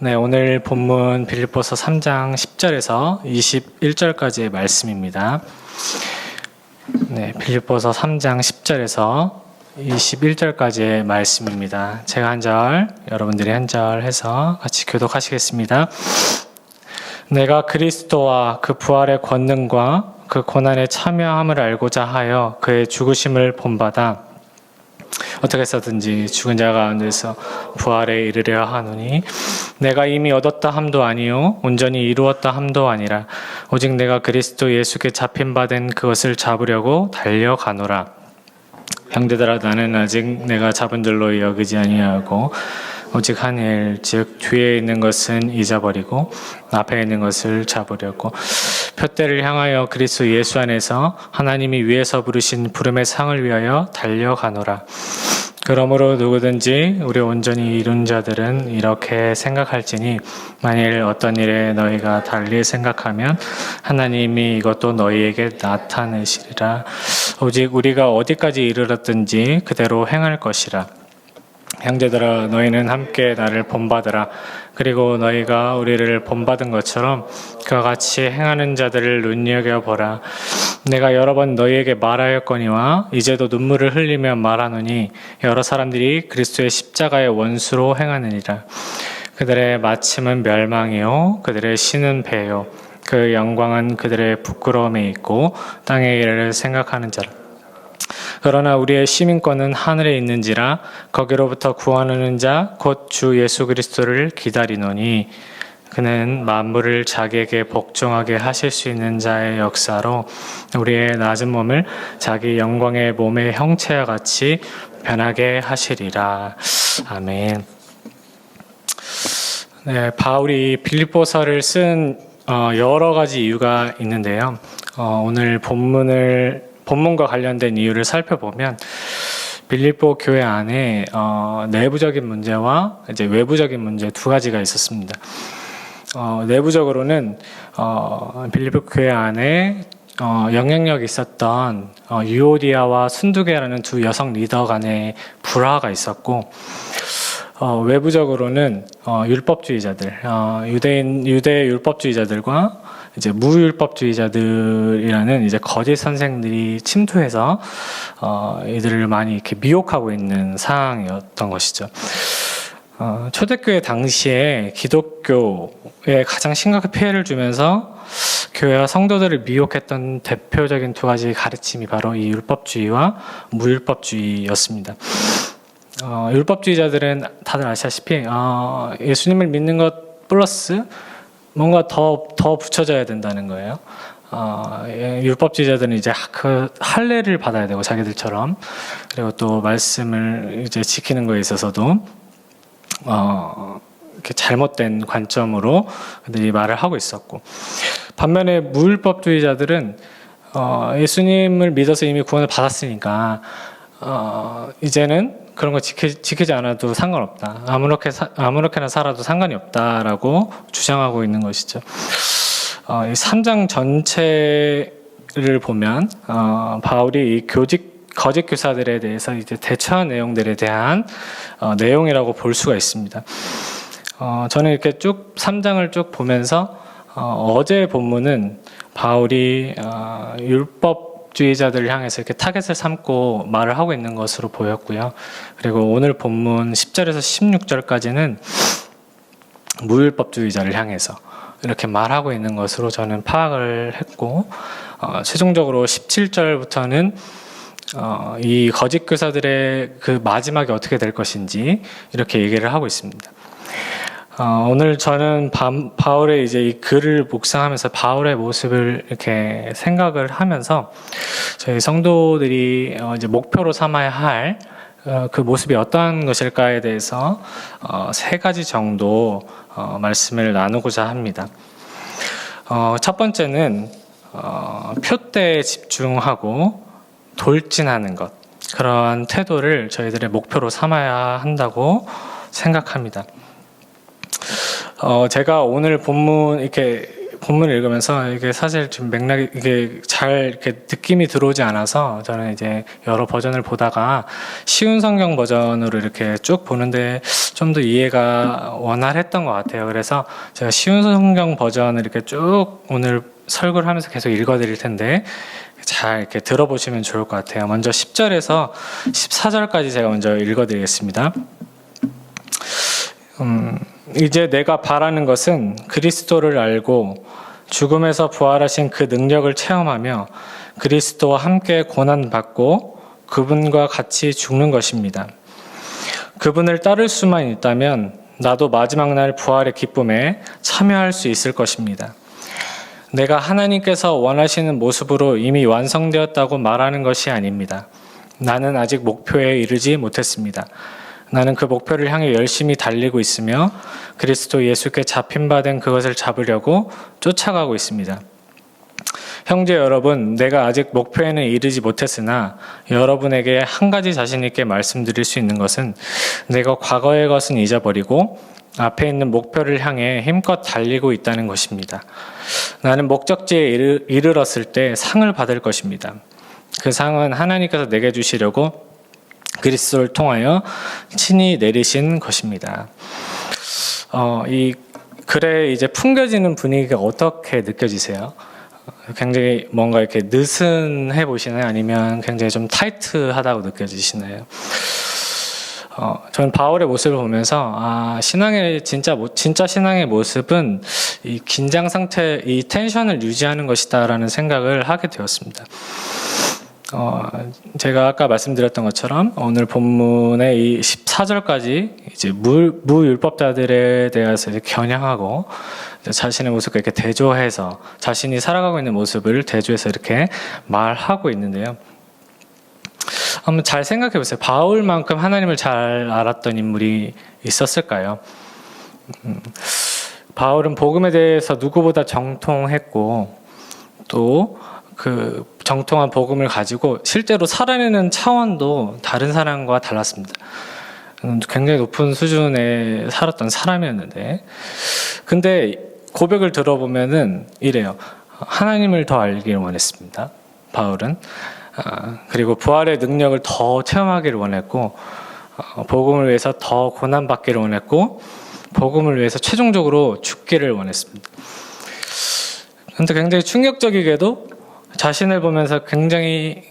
네, 오늘 본문 빌립보서 3장 10절에서 21절까지의 말씀입니다. 네, 빌립보서 3장 10절에서 21절까지의 말씀입니다. 제가 한 절, 여러분들이 한 절 해서 같이 교독하시겠습니다. 내가 그리스도와 그 부활의 권능과 그 고난에 참여함을 알고자 하여 그의 죽으심을 본받아 어떻게 해서든지 죽은 자 가운데서 부활에 이르려 하노니 내가 이미 얻었다 함도 아니요 온전히 이루었다 함도 아니라 오직 내가 그리스도 예수께 잡힌 바 된 그것을 잡으려고 달려가노라. 형제들아, 나는 아직 내가 잡은 줄로 여기지 아니하고 오직 한 일, 즉 뒤에 있는 것은 잊어버리고 앞에 있는 것을 잡으려고 표대를 향하여 그리스도 예수 안에서 하나님이 위에서 부르신 부름의 상을 위하여 달려가노라. 그러므로 누구든지 우리 온전히 이룬 자들은 이렇게 생각할지니 만일 어떤 일에 너희가 달리 생각하면 하나님이 이것도 너희에게 나타내시리라. 오직 우리가 어디까지 이르렀든지 그대로 행할 것이라. 형제들아, 너희는 함께 나를 본받으라. 그리고 너희가 우리를 본받은 것처럼 그와 같이 행하는 자들을 눈여겨보라. 내가 여러 번 너희에게 말하였거니와 이제도 눈물을 흘리며 말하노니 여러 사람들이 그리스도의 십자가의 원수로 행하느니라. 그들의 마침은 멸망이요 그들의 신은 배요 그 영광은 그들의 부끄러움에 있고 땅의 일을 생각하는 자라. 그러나 우리의 시민권은 하늘에 있는지라 거기로부터 구원하는 자 곧 주 예수 그리스도를 기다리노니 그는 만물을 자기에게 복종하게 하실 수 있는 자의 역사로 우리의 낮은 몸을 자기 영광의 몸의 형체와 같이 변하게 하시리라. 아멘. 네, 바울이 빌립보서를 쓴 여러 가지 이유가 있는데요. 오늘 본문과 관련된 이유를 살펴보면 빌립보 교회 안에 내부적인 문제와 이제 외부적인 문제 두 가지가 있었습니다. 내부적으로는 빌립보 교회 안에 영향력이 있었던 유오디아와 순두계라는 두 여성 리더 간의 불화가 있었고, 외부적으로는 율법주의자들, 유대 율법주의자들과 이제 무율법주의자들이라는 이제 거짓 선생들이 침투해서 이들을 많이 이렇게 미혹하고 있는 상황이었던 것이죠. 초대교회 당시에 기독교에 가장 심각한 피해를 주면서 교회와 성도들을 미혹했던 대표적인 두 가지 가르침이 바로 이 율법주의와 무율법주의였습니다. 율법주의자들은 다들 아시다시피 예수님을 믿는 것 플러스 뭔가 더 붙여져야 된다는 거예요. 율법주의자들은 이제 그 할례를 받아야 되고 자기들처럼, 그리고 또 말씀을 이제 지키는 거에 있어서도 이렇게 잘못된 관점으로 그들이 말을 하고 있었고, 반면에 무율법주의자들은 예수님을 믿어서 이미 구원을 받았으니까 이제는 그런 거 지키지 않아도 상관없다. 아무렇게나 살아도 상관이 없다라고 주장하고 있는 것이죠. 이 3장 전체를 보면 바울이 이 거짓 교사들에 대해서 이제 대처한 내용들에 대한 내용이라고 볼 수가 있습니다. 저는 이렇게 쭉 3장을 쭉 보면서 어제 본문은 바울이 율법주의자들을 향해서 이렇게 타겟을 삼고 말을 하고 있는 것으로 보였고요. 그리고 오늘 본문 10절에서 16절까지는 무율법주의자를 향해서 이렇게 말하고 있는 것으로 저는 파악을 했고, 최종적으로 17절부터는 이 거짓 교사들의 그 마지막이 어떻게 될 것인지 이렇게 얘기를 하고 있습니다. 오늘 저는 바울의 이제 이 글을 묵상하면서 바울의 모습을 이렇게 생각을 하면서 저희 성도들이 이제 목표로 삼아야 할 그 모습이 어떠한 것일까에 대해서 세 가지 정도 말씀을 나누고자 합니다. 첫 번째는 표대에 집중하고 돌진하는 것, 그러한 태도를 저희들의 목표로 삼아야 한다고 생각합니다. 제가 오늘 본문 이렇게 본문을 읽으면서 이게 사실 좀 맥락이 이게 잘 이렇게 느낌이 들어오지 않아서 저는 이제 여러 버전을 보다가 쉬운 성경 버전으로 이렇게 쭉 보는데 좀 더 이해가 원활했던 것 같아요. 그래서 제가 쉬운 성경 버전을 이렇게 쭉 오늘 설교를 하면서 계속 읽어드릴 텐데 잘 이렇게 들어보시면 좋을 것 같아요. 먼저 10절에서 14절까지 제가 먼저 읽어드리겠습니다. 이제 내가 바라는 것은 그리스도를 알고 죽음에서 부활하신 그 능력을 체험하며 그리스도와 함께 고난받고 그분과 같이 죽는 것입니다. 그분을 따를 수만 있다면 나도 마지막 날 부활의 기쁨에 참여할 수 있을 것입니다. 내가 하나님께서 원하시는 모습으로 이미 완성되었다고 말하는 것이 아닙니다. 나는 아직 목표에 이르지 못했습니다. 나는 그 목표를 향해 열심히 달리고 있으며 그리스도 예수께 잡힌 바 된 그것을 잡으려고 쫓아가고 있습니다. 형제 여러분, 내가 아직 목표에는 이르지 못했으나 여러분에게 한 가지 자신 있게 말씀드릴 수 있는 것은 내가 과거의 것은 잊어버리고 앞에 있는 목표를 향해 힘껏 달리고 있다는 것입니다. 나는 목적지에 이르렀을 때 상을 받을 것입니다. 그 상은 하나님께서 내게 주시려고 그리스도를 통하여 친히 내리신 것입니다. 이 글에 이제 풍겨지는 분위기가 어떻게 느껴지세요? 굉장히 뭔가 이렇게 느슨해 보시나요? 아니면 굉장히 좀 타이트하다고 느껴지시나요? 저는 바울의 모습을 보면서 신앙의 진짜 신앙의 모습은 이 긴장 상태, 이 텐션을 유지하는 것이다라는 생각을 하게 되었습니다. 제가 아까 말씀드렸던 것처럼 오늘 본문의 이 14절까지 이제 무율법자들에 대해서 이제 겨냥하고 자신의 모습과 이렇게 대조해서 자신이 살아가고 있는 모습을 대조해서 이렇게 말하고 있는데요. 한번 잘 생각해 보세요. 바울만큼 하나님을 잘 알았던 인물이 있었을까요? 바울은 복음에 대해서 누구보다 정통했고 또 그 정통한 복음을 가지고 실제로 살아내는 차원도 다른 사람과 달랐습니다. 굉장히 높은 수준에 살았던 사람이었는데 근데 고백을 들어보면은 이래요. 하나님을 더 알기를 원했습니다. 바울은. 그리고 부활의 능력을 더 체험하기를 원했고 복음을 위해서 더 고난받기를 원했고 복음을 위해서 최종적으로 죽기를 원했습니다. 그런데 굉장히 충격적이게도 자신을 보면서 굉장히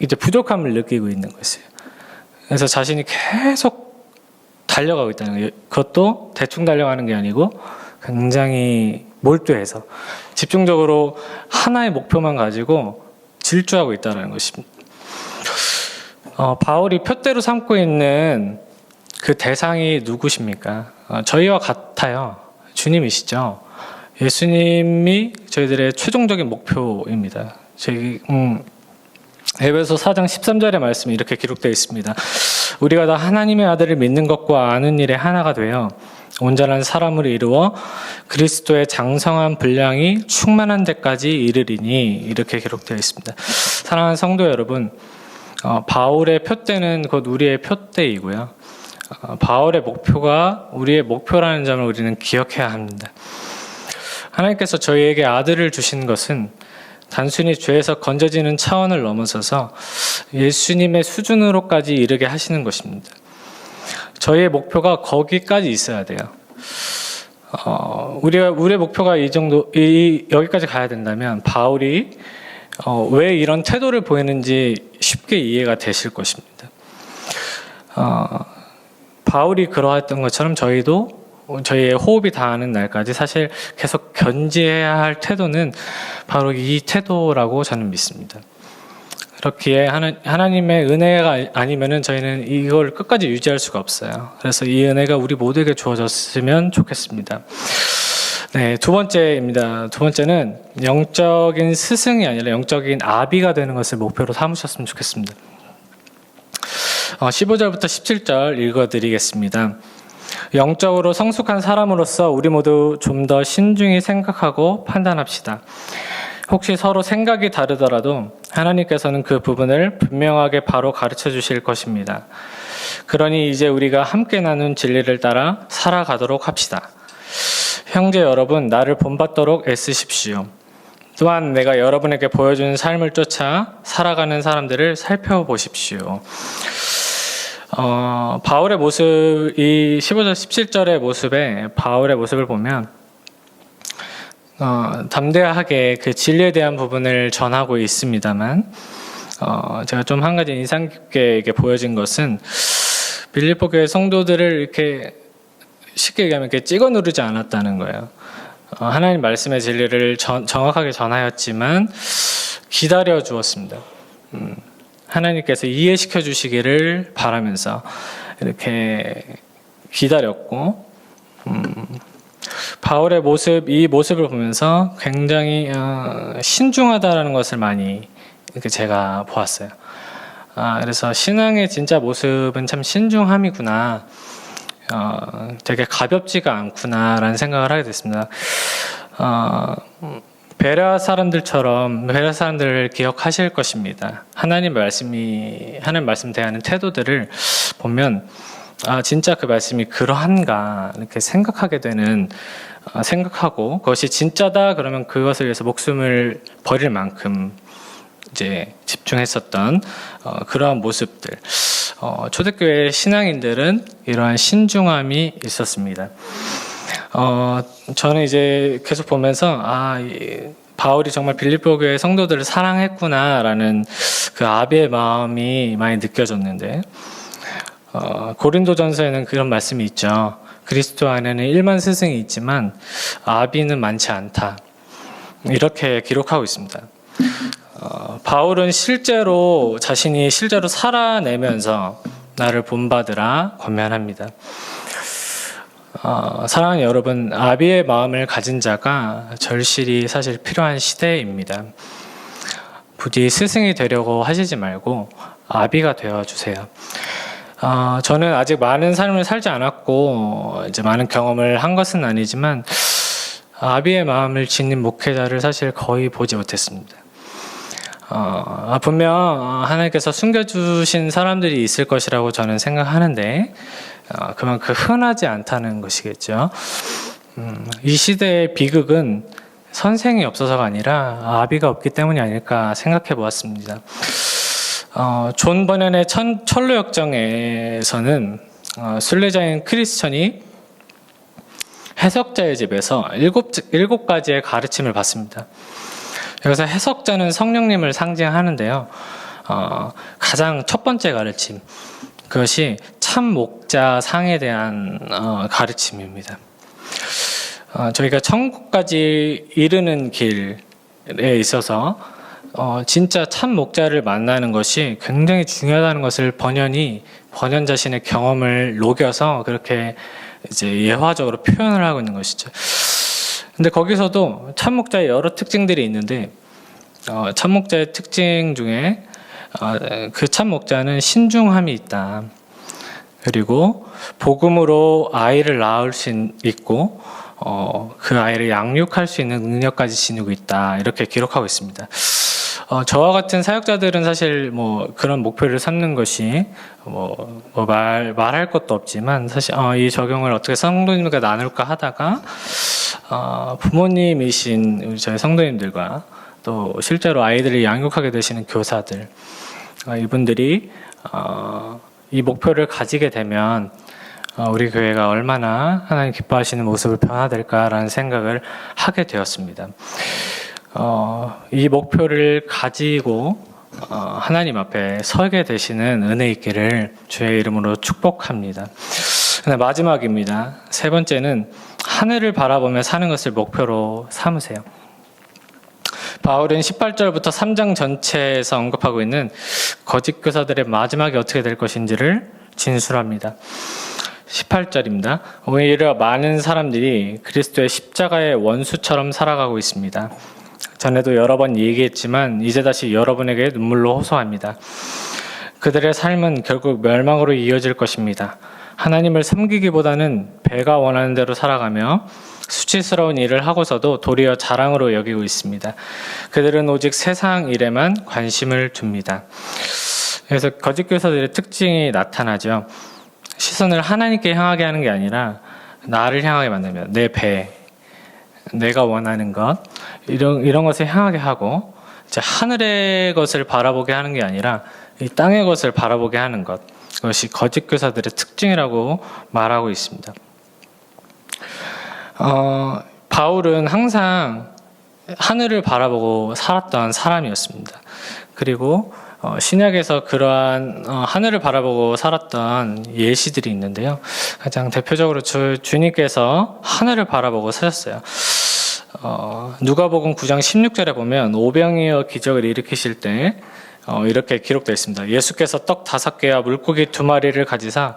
이제 부족함을 느끼고 있는 것이에요. 그래서 자신이 계속 달려가고 있다는 거예요. 그것도 대충 달려가는 게 아니고 굉장히 몰두해서 집중적으로 하나의 목표만 가지고 질주하고 있다는 것입니다. 바울이 표대로 삼고 있는 그 대상이 누구십니까? 저희와 같아요. 주님이시죠. 예수님이 저희들의 최종적인 목표입니다. 에베소 4장 13절의 말씀이 이렇게 기록되어 있습니다. 우리가 다 하나님의 아들을 믿는 것과 아는 일에 하나가 되어 온전한 사람으로 이루어 그리스도의 장성한 분량이 충만한 데까지 이르리니 이렇게 기록되어 있습니다. 사랑하는 성도 여러분, 바울의 표대는 곧 우리의 표대이고요. 바울의 목표가 우리의 목표라는 점을 우리는 기억해야 합니다. 하나님께서 저희에게 아들을 주신 것은 단순히 죄에서 건져지는 차원을 넘어서서 예수님의 수준으로까지 이르게 하시는 것입니다. 저희의 목표가 거기까지 있어야 돼요. 우리의 목표가 여기까지 가야 된다면 바울이 왜 이런 태도를 보이는지 쉽게 이해가 되실 것입니다. 바울이 그러했던 것처럼 저희도 저희의 호흡이 닿는 날까지 사실 계속 견지해야 할 태도는 바로 이 태도라고 저는 믿습니다. 그렇기에 하나님의 은혜가 아니면은 저희는 이걸 끝까지 유지할 수가 없어요. 그래서 이 은혜가 우리 모두에게 주어졌으면 좋겠습니다. 네, 두 번째입니다. 두 번째는 영적인 스승이 아니라 영적인 아비가 되는 것을 목표로 삼으셨으면 좋겠습니다. 15절부터 17절 읽어드리겠습니다. 영적으로 성숙한 사람으로서 우리 모두 좀 더 신중히 생각하고 판단합시다. 혹시 서로 생각이 다르더라도 하나님께서는 그 부분을 분명하게 바로 가르쳐 주실 것입니다. 그러니 이제 우리가 함께 나눈 진리를 따라 살아가도록 합시다. 형제 여러분, 나를 본받도록 애쓰십시오. 또한 내가 여러분에게 보여주는 삶을 쫓아 살아가는 사람들을 살펴보십시오. 바울의 모습, 이 15절, 17절의 모습에 바울의 모습을 보면 담대하게 그 진리에 대한 부분을 전하고 있습니다만, 제가 좀 한 가지 인상 깊게 이게 보여진 것은 빌립보 교회 성도들을 이렇게 쉽게 얘기하면 이렇게 찍어 누르지 않았다는 거예요. 하나님 말씀의 진리를 정확하게 전하였지만 기다려 주었습니다. 하나님께서 이해시켜 주시기를 바라면서 이렇게 기다렸고, 바울의 모습, 이 모습을 보면서 굉장히 신중하다라는 것을 많이 제가 보았어요. 그래서 신앙의 진짜 모습은 참 신중함이구나, 되게 가볍지가 않구나라는 생각을 하게 됐습니다. 베레아 사람들을 기억하실 것입니다. 하나님 말씀 대하는 태도들을 보면 진짜 그 말씀이 그러한가 이렇게 생각하게 되는, 생각하고 그것이 진짜다 그러면 그것을 위해서 목숨을 버릴 만큼 이제 집중했었던 그러한 모습들. 초대교회 신앙인들은 이러한 신중함이 있었습니다. 저는 이제 계속 보면서 바울이 정말 빌립보 교회 성도들을 사랑했구나라는 그 아비의 마음이 많이 느껴졌는데, 고린도전서에는 그런 말씀이 있죠. 그리스도 안에는 1만 스승이 있지만 아비는 많지 않다, 이렇게 기록하고 있습니다. 바울은 자신이 실제로 살아내면서 나를 본받으라 권면합니다. 사랑하는 여러분, 아비의 마음을 가진 자가 절실히 사실 필요한 시대입니다. 부디 스승이 되려고 하시지 말고 아비가 되어주세요. 저는 아직 많은 삶을 살지 않았고 이제 많은 경험을 한 것은 아니지만 아비의 마음을 지닌 목회자를 사실 거의 보지 못했습니다. 분명 하나님께서 숨겨주신 사람들이 있을 것이라고 저는 생각하는데 그만큼 흔하지 않다는 것이겠죠. 이 시대의 비극은 선생이 없어서가 아니라 아비가 없기 때문이 아닐까 생각해 보았습니다. 존 버년의 철로역정에서는 순례자인 크리스천이 해석자의 집에서 일곱 가지의 가르침을 받습니다. 여기서 해석자는 성령님을 상징하는데요. 가장 첫 번째 가르침, 그것이 참 목자 상에 대한 가르침입니다. 저희가 천국까지 이르는 길에 있어서 진짜 참 목자를 만나는 것이 굉장히 중요하다는 것을 번연 자신의 경험을 녹여서 그렇게 이제 예화적으로 표현을 하고 있는 것이죠. 근데 거기서도 참 목자의 여러 특징들이 있는데, 참 목자의 특징 중에 그 참 목자는 신중함이 있다. 그리고 복음으로 아이를 낳을 수 있고 그 아이를 양육할 수 있는 능력까지 지니고 있다, 이렇게 기록하고 있습니다. 저와 같은 사역자들은 사실 그런 목표를 삼는 것이 말할 것도 없지만, 사실 이 적용을 어떻게 성도님들과 나눌까 하다가 부모님이신 우리 저희 성도님들과 또 실제로 아이들을 양육하게 되시는 교사들, 이분들이 이 목표를 가지게 되면 우리 교회가 얼마나 하나님 기뻐하시는 모습을 변화될까라는 생각을 하게 되었습니다. 이 목표를 가지고 하나님 앞에 서게 되시는 은혜 있기를 주의 이름으로 축복합니다. 마지막입니다. 세 번째는 하늘을 바라보며 사는 것을 목표로 삼으세요. 바울은 18절부터 3장 전체에서 언급하고 있는 거짓 교사들의 마지막이 어떻게 될 것인지를 진술합니다. 18절입니다. 오히려 많은 사람들이 그리스도의 십자가의 원수처럼 살아가고 있습니다. 전에도 여러 번 얘기했지만 이제 다시 여러분에게 눈물로 호소합니다. 그들의 삶은 결국 멸망으로 이어질 것입니다. 하나님을 섬기기보다는 배가 원하는 대로 살아가며 수치스러운 일을 하고서도 도리어 자랑으로 여기고 있습니다. 그들은 오직 세상 일에만 관심을 둡니다. 그래서 거짓 교사들의 특징이 나타나죠. 시선을 하나님께 향하게 하는 게 아니라 나를 향하게 만들면 내 배, 내가 원하는 것 이런 것을 향하게 하고 이제 하늘의 것을 바라보게 하는 게 아니라 이 땅의 것을 바라보게 하는 것, 그것이 거짓 교사들의 특징이라고 말하고 있습니다. 바울은 항상 하늘을 바라보고 살았던 사람이었습니다. 그리고 신약에서 그러한 하늘을 바라보고 살았던 예시들이 있는데요. 가장 대표적으로 주님께서 하늘을 바라보고 사셨어요. 누가복음 9장 16절에 보면 오병이어 기적을 일으키실 때 이렇게 기록되어 있습니다. 예수께서 떡 5개와 물고기 2마리를 가지사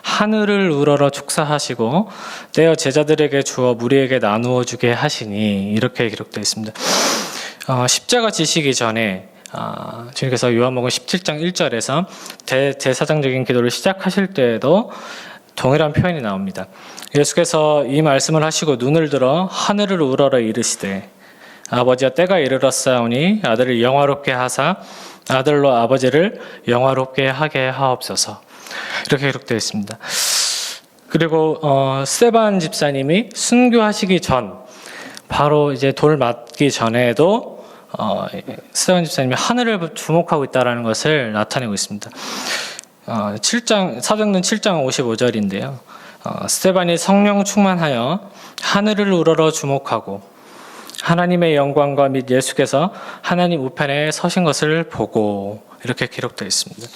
하늘을 우러러 축사하시고 떼어 제자들에게 주어 무리에게 나누어 주게 하시니, 이렇게 기록되어 있습니다. 십자가 지시기 전에 주님께서 요한복음 17장 1절에서 대제사장적인 기도를 시작하실 때에도 동일한 표현이 나옵니다. 예수께서 이 말씀을 하시고 눈을 들어 하늘을 우러러 이르시되 아버지여 때가 이르렀사오니 아들을 영화롭게 하사 아들로 아버지를 영화롭게 하게 하옵소서, 이렇게 기록되어 있습니다. 그리고 스데반 집사님이 순교하시기 전, 바로 이제 돌 맞기 전에도 스데반 집사님이 하늘을 주목하고 있다는 것을 나타내고 있습니다. 7장, 사도행전 7장 55절인데요. 스데반이 성령 충만하여 하늘을 우러러 주목하고 하나님의 영광과 및 예수께서 하나님 우편에 서신 것을 보고, 이렇게 기록되어 있습니다.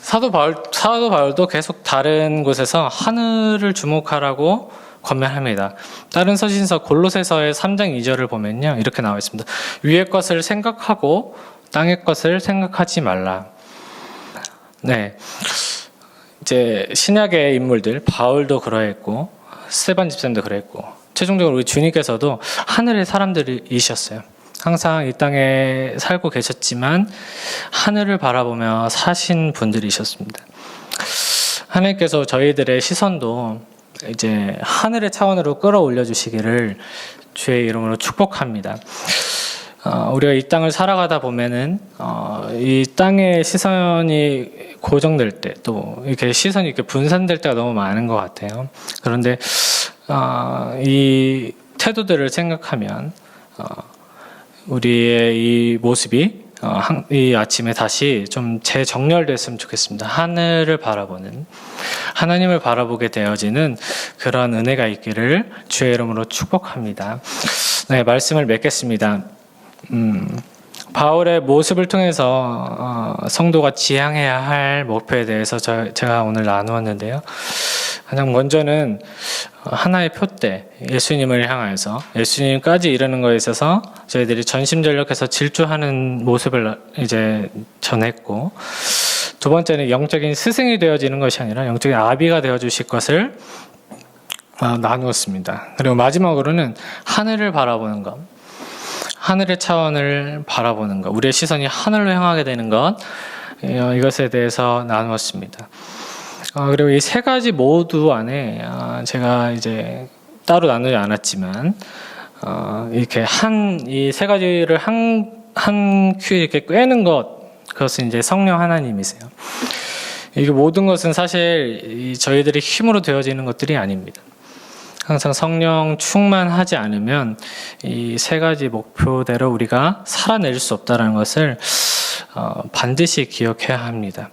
사도 바울도 계속 다른 곳에서 하늘을 주목하라고 권면합니다. 다른 서신서 골로새서의 3장 2절을 보면요, 이렇게 나와 있습니다. 위의 것을 생각하고 땅의 것을 생각하지 말라. 네, 이제 신약의 인물들 바울도 그러했고 스데반 집사님도 그랬고 최종적으로 우리 주님께서도 하늘의 사람들이셨어요. 항상 이 땅에 살고 계셨지만 하늘을 바라보며 사신 분들이셨습니다. 하나님께서 저희들의 시선도 이제 하늘의 차원으로 끌어올려 주시기를 주의 이름으로 축복합니다. 우리가 이 땅을 살아가다 보면은 이 땅의 시선이 고정될 때, 또 이렇게 시선이 이렇게 분산될 때가 너무 많은 것 같아요. 그런데 이 태도들을 생각하면 우리의 이 모습이 이 아침에 다시 좀 재정렬됐으면 좋겠습니다. 하늘을 바라보는, 하나님을 바라보게 되어지는 그런 은혜가 있기를 주의 이름으로 축복합니다. 네, 말씀을 맺겠습니다. 바울의 모습을 통해서 성도가 지향해야 할 목표에 대해서 제가 오늘 나누었는데요. 가장 먼저는 하나의 표대, 예수님을 향하여서 예수님까지 이르는 것에 있어서 저희들이 전심전력해서 질주하는 모습을 이제 전했고, 두 번째는 영적인 스승이 되어지는 것이 아니라 영적인 아비가 되어주실 것을 나누었습니다. 그리고 마지막으로는 하늘을 바라보는 것, 하늘의 차원을 바라보는 것, 우리의 시선이 하늘로 향하게 되는 것, 이것에 대해서 나누었습니다. 그리고 이 세 가지 모두 안에 제가 이제 따로 나누지 않았지만 이렇게 이 세 가지를 한 큐에 이렇게 꿰는 것, 그것은 이제 성령 하나님이세요. 이게 모든 것은 사실 저희들의 힘으로 되어지는 것들이 아닙니다. 항상 성령 충만하지 않으면 이 세 가지 목표대로 우리가 살아낼 수 없다는 것을 반드시 기억해야 합니다.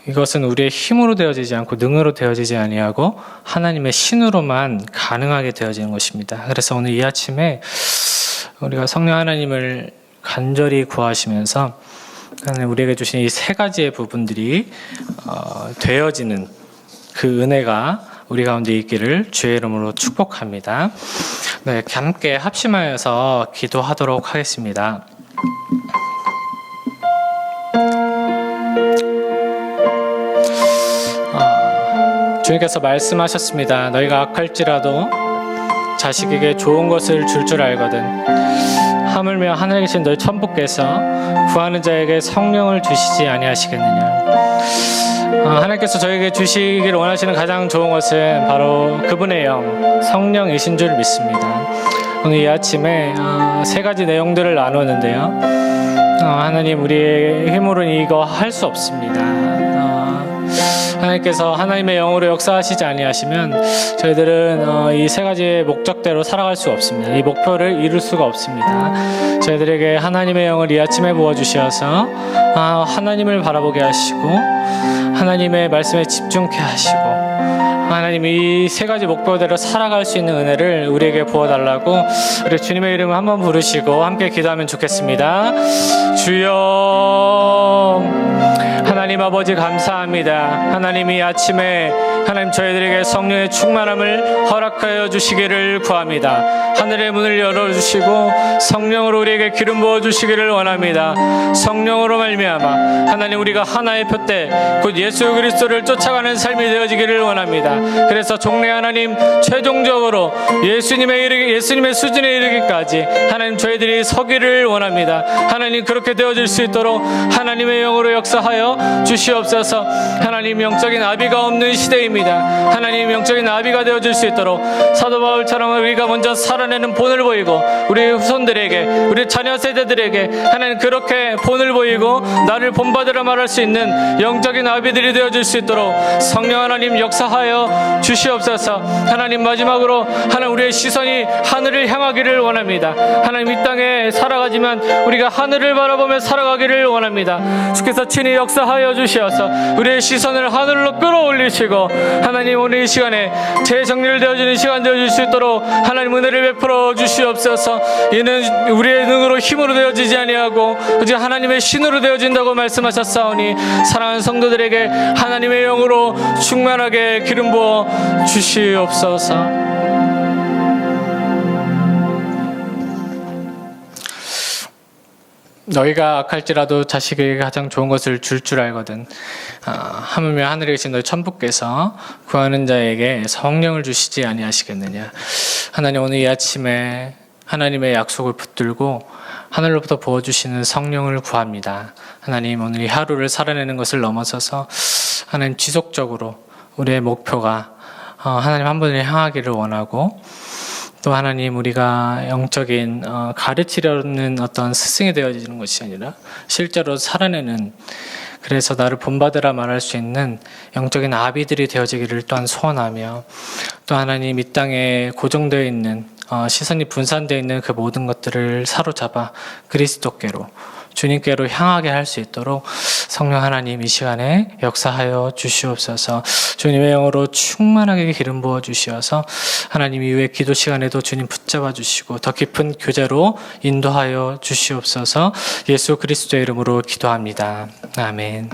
이것은 우리의 힘으로 되어지지 않고 능으로 되어지지 아니하고 하나님의 신으로만 가능하게 되어지는 것입니다. 그래서 오늘 이 아침에 우리가 성령 하나님을 간절히 구하시면서 우리에게 주신 이 세 가지의 부분들이 되어지는 그 은혜가 우리 가운데 있기를 주의 이름으로 축복합니다. 네, 함께 합심하여서 기도하도록 하겠습니다. 주님께서 말씀하셨습니다. 너희가 악할지라도 자식에게 좋은 것을 줄 알거든 하물며 하늘에 계신 너희 천부께서 구하는 자에게 성령을 주시지 아니하시겠느냐. 하나님께서 저에게 주시기를 원하시는 가장 좋은 것은 바로 그분의 영, 성령이신 줄 믿습니다. 오늘 이 아침에 세 가지 내용들을 나누었는데요. 하나님, 우리의 힘으로는 이거 할 수 없습니다. 하나님께서 하나님의 영으로 역사하시지 아니하시면 저희들은 이 세 가지의 목적대로 살아갈 수 없습니다. 이 목표를 이룰 수가 없습니다. 저희들에게 하나님의 영을 이 아침에 부어주셔서 하나님을 바라보게 하시고 하나님의 말씀에 집중케 하시고 하나님이 이 세 가지 목표대로 살아갈 수 있는 은혜를 우리에게 부어달라고 우리 주님의 이름을 한번 부르시고 함께 기도하면 좋겠습니다. 주여, 하나님 아버지 감사합니다. 하나님이 아침에 하나님 저희들에게 성령의 충만함을 허락하여 주시기를 구합니다. 하늘의 문을 열어주시고 성령으로 우리에게 기름 부어주시기를 원합니다. 성령으로 말미암아 하나님 우리가 하나의 표대 곧 예수 그리스도를 쫓아가는 삶이 되어지기를 원합니다. 그래서 종래 하나님 최종적으로 예수님의 수준에 이르기까지 하나님 저희들이 서기를 원합니다. 하나님 그렇게 되어질 수 있도록 하나님의 영으로 역사하여 주시옵소서. 하나님 영적인 아비가 없는 시대입니다. 하나님 영적인 아비가 되어질 수 있도록 사도 바울처럼 우리가 먼저 살아내는 본을 보이고 우리 후손들에게 우리 자녀 세대들에게 하나님 그렇게 본을 보이고 나를 본받으라 말할 수 있는 영적인 아비들이 되어질 수 있도록 성령 하나님 역사하여 주시옵소서. 하나님 마지막으로 하나님 우리의 시선이 하늘을 향하기를 원합니다. 하나님 이 땅에 살아가지만 우리가 하늘을 바라보며 살아가기를 원합니다. 주께서 친히 역사하여 주시어서 우리의 시선을 하늘로 끌어올리시고 하나님 오늘 이 시간에 재정리를 되어지는 시간 되어질 수 있도록 하나님 은혜를 베풀어 주시옵소서. 이는 우리의 능으로 힘으로 되어지지 아니하고 오직 하나님의 신으로 되어진다고 말씀하셨사오니 사랑하는 성도들에게 하나님의 영으로 충만하게 기름 부어 주시옵소서. 너희가 악할지라도 자식에게 가장 좋은 것을 줄 알거든. 하물며 하늘에 계신 너희 천부께서 구하는 자에게 성령을 주시지 아니하시겠느냐. 하나님 오늘 이 아침에 하나님의 약속을 붙들고 하늘로부터 부어주시는 성령을 구합니다. 하나님 오늘 이 하루를 살아내는 것을 넘어서서 하나님 지속적으로 우리의 목표가 하나님 한 분을 향하기를 원하고 또 하나님 우리가 영적인 가르치려는 어떤 스승이 되어지는 것이 아니라 실제로 살아내는 그래서 나를 본받으라 말할 수 있는 영적인 아비들이 되어지기를 또한 소원하며 또 하나님 이 땅에 고정되어 있는 시선이 분산되어 있는 그 모든 것들을 사로잡아 그리스도께로 주님께로 향하게 할 수 있도록 성령 하나님 이 시간에 역사하여 주시옵소서. 주님의 영으로 충만하게 기름 부어 주시어서 하나님 이후에 기도 시간에도 주님 붙잡아 주시고 더 깊은 교제로 인도하여 주시옵소서. 예수 그리스도의 이름으로 기도합니다. 아멘.